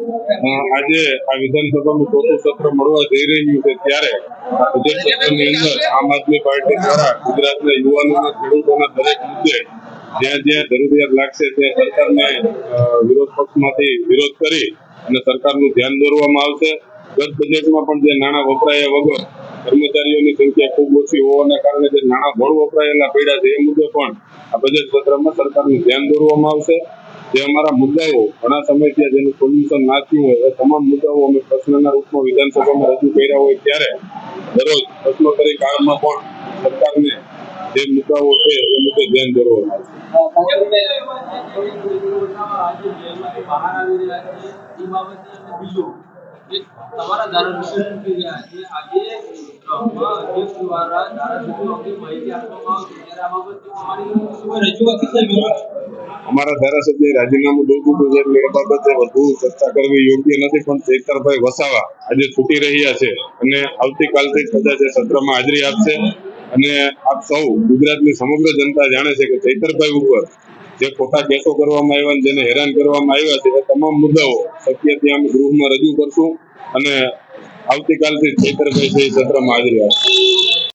આજે આ વિધાનસભાનું ચોથું સત્ર મળવા જઈ રહ્યું છે ત્યારે બજેટ સત્રની અંદર આમ આદમી પાર્ટી દ્વારા ગુજરાતના યુવાનોના ખેડૂતોના દરેક મુદ્દે જ્યાં જ્યાં જરૂરિયાત લાગશે ત્યાં સરકારને વિરોધ પક્ષમાંથી વિરોધ કરી અને સરકારનું ધ્યાન દોરવામાં આવશે. ગત બજેટમાં પણ જે નાણાં વપરાયા વગર કર્મચારીઓની સંખ્યા ખૂબ ઓછી હોવાના કારણે જે નાણાં બળ વપરાયેલા પડ્યા છે એ મુદ્દે પણ આ બજેટ સત્રમાં સરકારનું ધ્યાન દોરવામાં આવશે. જે અમારા મુદ્દાઓ ઘણા સમયથી જેનું સોલ્યુશન ના થયું હોય એ તમામ મુદ્દાઓ અમે પ્રશ્નના રૂપમાં વિધાનસભામાં રજૂ કર્યા હોય ત્યારે દરરોજ પ્રશ્નોત્તરી કાળમાં પણ સરકારને જે મુદ્દાઓ છે એ મુદ્દે ધ્યાન દોરવામાં આવશે. તમારા ધારાસભ્યો શું કહી રહ્યા છે? આજે અધ્યક્ષ દ્વારા ધારાસભ્યો અંગે માહિતી આપવામાં આવશે ત્યારે આ બાબતે તમારી રજૂઆત છે? અમારા ધારાસભ્ય રાજીનામું દઈ દીધું છે એટલે એ બાબતે વધુ ચર્ચા કરવી યોગ્ય નથી, પણ ચૈતરભાઈ વસાવા આજે છૂટી રહ્યા છે અને આવતીકાલથી કદાચ સત્રમાં હાજરી આપશે. અને આપ સૌ ગુજરાતની સમગ્ર જનતા જાણે છે કે ચૈતરભાઈ ઉપર જે ખોટા કેસો કરવામાં આવ્યા અને જેને હેરાન કરવામાં આવ્યા છે એ તમામ મુદ્દાઓ શક્ય ત્યાં અમે ગૃહમાં રજૂ કરશું અને આવતીકાલથી ચૈતરભાઈ સત્રમાં હાજરી આપશે.